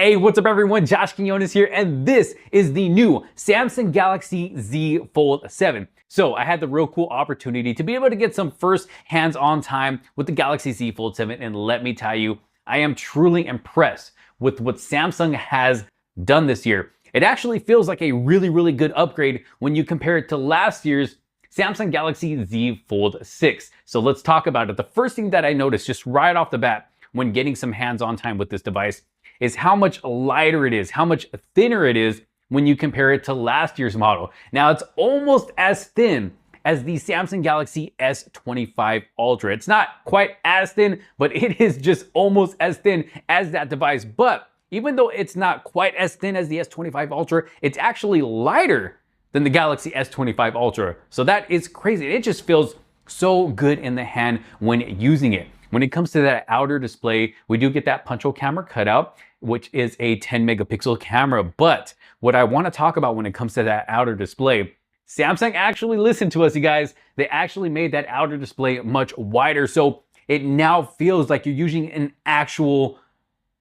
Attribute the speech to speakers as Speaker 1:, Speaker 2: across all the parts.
Speaker 1: Hey, what's up everyone? Josh Quinones here, and this is the new Samsung Galaxy Z Fold 7. So I had the real cool opportunity to be able to get some first hands-on time with the Galaxy Z Fold 7, and let me tell you, I am truly impressed with what Samsung has done this year. It actually feels like a really good upgrade when you compare it to last year's Samsung Galaxy Z Fold 6. So let's talk about it. The first thing that I noticed just right off the bat when getting some hands-on time with this device is how much lighter it is, how much thinner it is when you compare it to last year's model. Now it's almost as thin as the Samsung Galaxy S25 Ultra. It's not quite as thin, but it is just almost as thin as that device. But even though it's not quite as thin as the S25 Ultra, it's actually lighter than the Galaxy S25 Ultra. So that is crazy. It just feels so good in the hand when using it. When it comes to that outer display, we do get that punch hole camera cutout, which is a 10 megapixel camera. But what I want to talk about when it comes to that outer display, Samsung actually listened to us, you guys. They actually made that outer display much wider. So it now feels like you're using an actual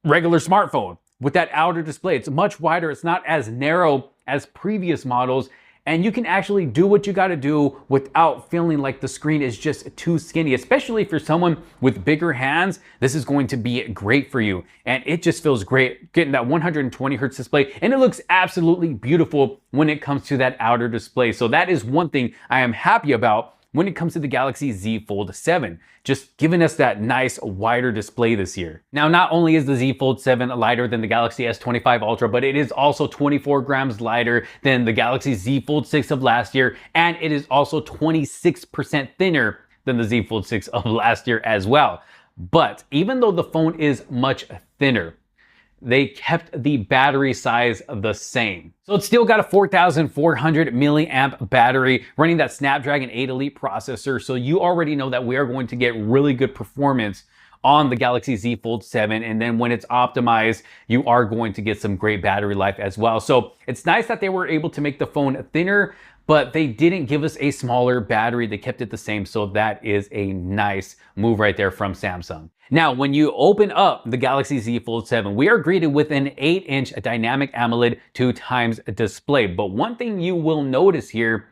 Speaker 1: regular smartphone with that outer display. It's much wider. It's not as narrow as previous models. And you can actually do what you gotta do without feeling like the screen is just too skinny. Especially if you're someone with bigger hands, this is going to be great for you. And it just feels great getting that 120 hertz display. And it looks absolutely beautiful when it comes to that outer display. So that is one thing I am happy about when it comes to the Galaxy Z Fold 7, just giving us that nice wider display this year. Now, not only is the Z Fold 7 lighter than the Galaxy S25 Ultra, but it is also 24 grams lighter than the Galaxy Z Fold 6 of last year, and it is also 26% thinner than the Z Fold 6 of last year as well. But even though the phone is much thinner, they kept the battery size the same. So it's still got a 4,400 milliamp battery running that Snapdragon 8 Elite processor. So you already know that we are going to get really good performance on the Galaxy Z Fold 7. And then when it's optimized, you are going to get some great battery life as well. So it's nice that they were able to make the phone thinner, but they didn't give us a smaller battery. They kept it the same. So that is a nice move right there from Samsung. Now, when you open up the Galaxy Z Fold 7, we are greeted with an 8-inch dynamic AMOLED 2x display. But one thing you will notice here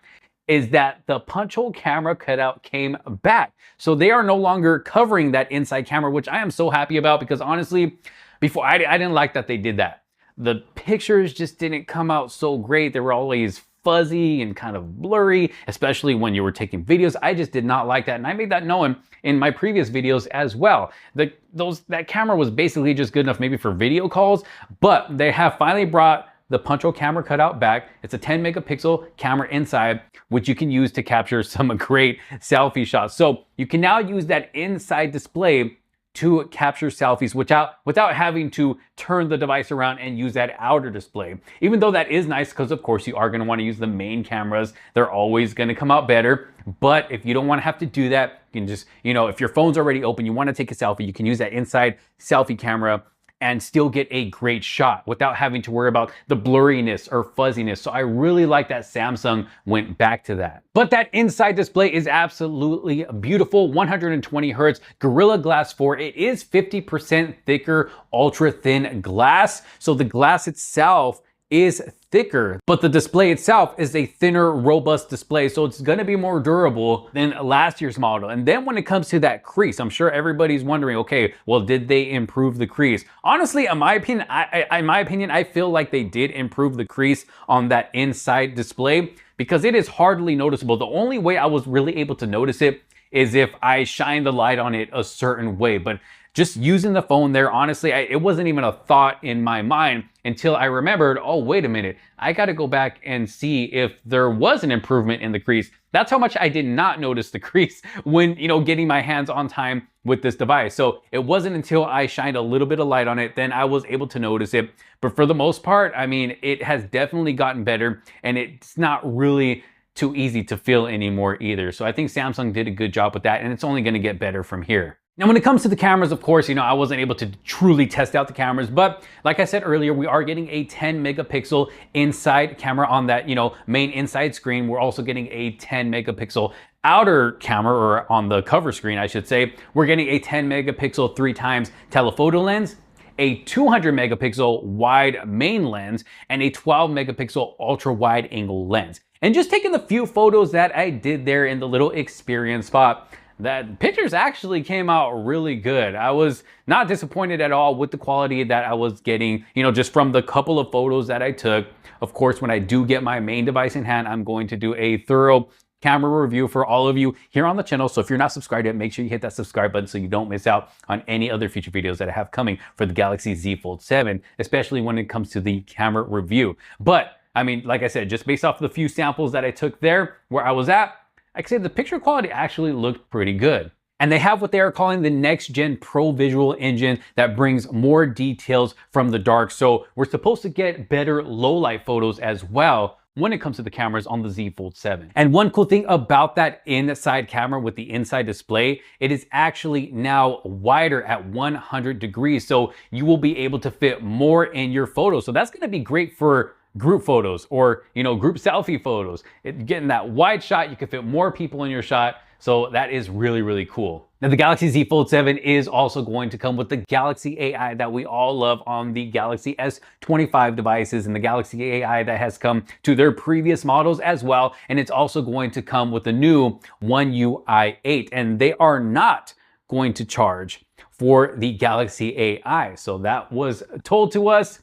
Speaker 1: is that the punch hole camera cutout came back. So they are no longer covering that inside camera, which I am so happy about because honestly, before I didn't like that they did that. The pictures just didn't come out so great. They were always fuzzy and kind of blurry, especially when you were taking videos. I just did not like that. And I made that known in my previous videos as well. That camera was basically just good enough maybe for video calls, but they have finally brought the punch hole camera cutout back. It's a 10 megapixel camera inside, which you can use to capture some great selfie shots. So you can now use that inside display to capture selfies without having to turn the device around and use that outer display. Even though that is nice because of course you are going to want to use the main cameras. They're always going to come out better. But if you don't want to have to do that, you can just, if your phone's already open, you want to take a selfie, you can use that inside selfie camera and still get a great shot without having to worry about the blurriness or fuzziness. So I really like that Samsung went back to that. But that inside display is absolutely beautiful. 120 hertz Gorilla Glass 4. It is 50% thicker, ultra thin glass. So the glass itself is thicker, but the display itself is a thinner, robust display. So it's gonna be more durable than last year's model. And then when it comes to that crease, I'm sure everybody's wondering, okay, well, did they improve the crease? Honestly, in my opinion, I feel like they did improve the crease on that inside display because it is hardly noticeable. The only way I was really able to notice it is if I shine the light on it a certain way. But just using the phone there, honestly, it wasn't even a thought in my mind until I remembered, oh, wait a minute, I got to go back and see if there was an improvement in the crease. That's how much I did not notice the crease when, getting my hands on time with this device. So it wasn't until I shined a little bit of light on it, then I was able to notice it. But for the most part, I mean, it has definitely gotten better and it's not really too easy to feel anymore either. So I think Samsung did a good job with that and it's only going to get better from here. Now, when it comes to the cameras, of course, I wasn't able to truly test out the cameras, but like I said earlier, we are getting a 10 megapixel inside camera on that, main inside screen. We're also getting a 10 megapixel outer camera, or on the cover screen, I should say. We're getting a 10 megapixel 3x telephoto lens. a 200 megapixel wide main lens, and a 12 megapixel ultra wide angle lens. And just taking the few photos that I did there in the little experience spot, that pictures actually came out really good. I was not disappointed at all with the quality that I was getting, just from the couple of photos that I took. Of course, when I do get my main device in hand, I'm going to do a thorough camera review for all of you here on the channel. So if you're not subscribed yet, make sure you hit that subscribe button so you don't miss out on any other future videos that I have coming for the Galaxy Z Fold 7, especially when it comes to the camera review. But I mean, like I said, just based off the few samples that I took there where I was at, I can say the picture quality actually looked pretty good. And they have what they are calling the next gen Pro Visual Engine that brings more details from the dark. So we're supposed to get better low light photos as well when it comes to the cameras on the Z Fold 7. And one cool thing about that inside camera with the inside display, it is actually now wider at 100 degrees. So you will be able to fit more in your photos. So that's gonna be great for group photos or, group selfie photos. Getting that wide shot, you can fit more people in your shot. So that is really, really cool. Now the Galaxy Z Fold 7 is also going to come with the Galaxy AI that we all love on the Galaxy S25 devices and the Galaxy AI that has come to their previous models as well. And it's also going to come with the new One UI 8, and they are not going to charge for the Galaxy AI. So that was told to us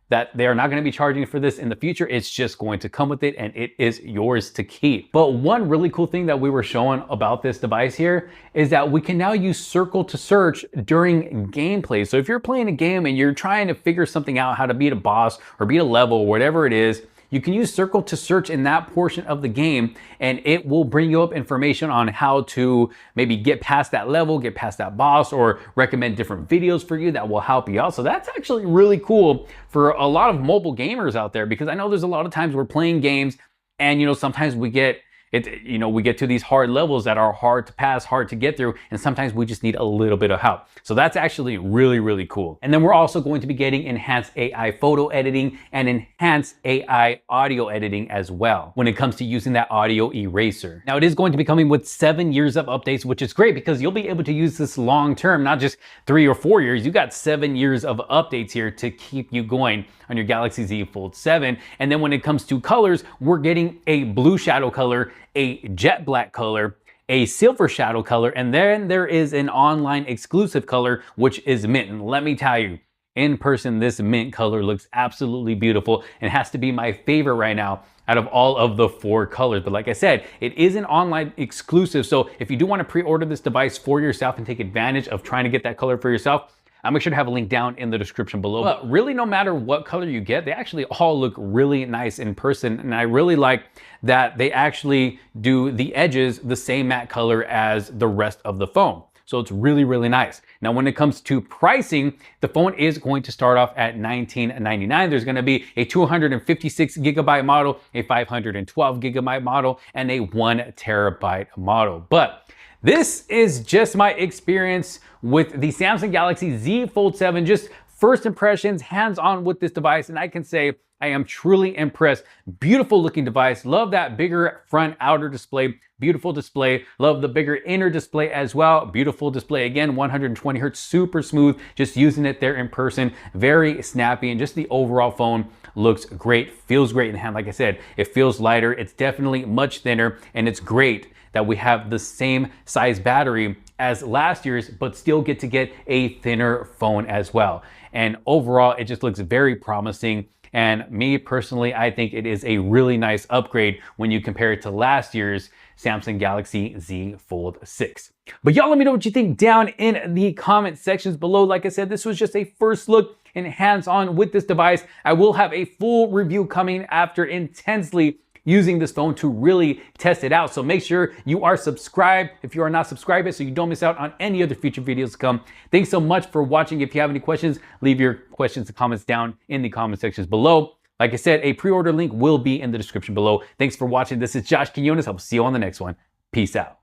Speaker 1: that they are not going to be charging for this in the future. It's just going to come with it and it is yours to keep. But one really cool thing that we were showing about this device here is that we can now use circle to search during gameplay. So if you're playing a game and you're trying to figure something out, how to beat a boss or beat a level or whatever it is, you can use circle to search in that portion of the game and it will bring you up information on how to maybe get past that level, get past that boss, or recommend different videos for you that will help you out. So that's actually really cool for a lot of mobile gamers out there, because I know there's a lot of times we're playing games and sometimes we get we get to these hard levels that are hard to pass, hard to get through, and sometimes we just need a little bit of help. So that's actually really, really cool. And then we're also going to be getting enhanced AI photo editing and enhanced AI audio editing as well when it comes to using that audio eraser. Now it is going to be coming with 7 years of updates, which is great because you'll be able to use this long term, not just 3 or 4 years. You got 7 years of updates here to keep you going on your Galaxy Z Fold 7. And then when it comes to colors, we're getting a blue shadow color, a jet black color, a silver shadow color, and then there is an online exclusive color, which is mint. And let me tell you, in person, this mint color looks absolutely beautiful and has to be my favorite right now out of all of the 4 colors. But like I said, it is an online exclusive. So if you do want to pre-order this device for yourself and take advantage of trying to get that color for yourself, I'll make sure to have a link down in the description below. But really, no matter what color you get, they actually all look really nice in person. And I really like that they actually do the edges the same matte color as the rest of the phone. So it's really, really nice. Now, when it comes to pricing, the phone is going to start off at $19.99. There's going to be a 256 gigabyte model, a 512 gigabyte model, and a 1 terabyte model. But this is just my experience with the Samsung Galaxy Z Fold 7, just first impressions, hands-on with this device, and I can say I am truly impressed. Beautiful looking device. Love that bigger front outer display. Beautiful display. Love the bigger inner display as well. Beautiful display again, 120 hertz, super smooth. Just using it there in person, very snappy, and just the overall phone looks great, feels great in the hand. Like I said, it feels lighter. It's definitely much thinner, and it's great that we have the same size battery as last year's, but still get to get a thinner phone as well. And overall, it just looks very promising. And me personally, I think it is a really nice upgrade when you compare it to last year's Samsung Galaxy Z Fold 6. But y'all let me know what you think down in the comment sections below. Like I said, this was just a first look and hands-on with this device. I will have a full review coming after intensely using this phone to really test it out. So make sure you are subscribed if you are not subscribed yet, so you don't miss out on any other future videos to come. Thanks so much for watching. If you have any questions, leave your questions and comments down in the comment sections below. Like I said, a pre-order link will be in the description below. Thanks for watching. This is Josh Quinones. I'll see you on the next one. Peace out.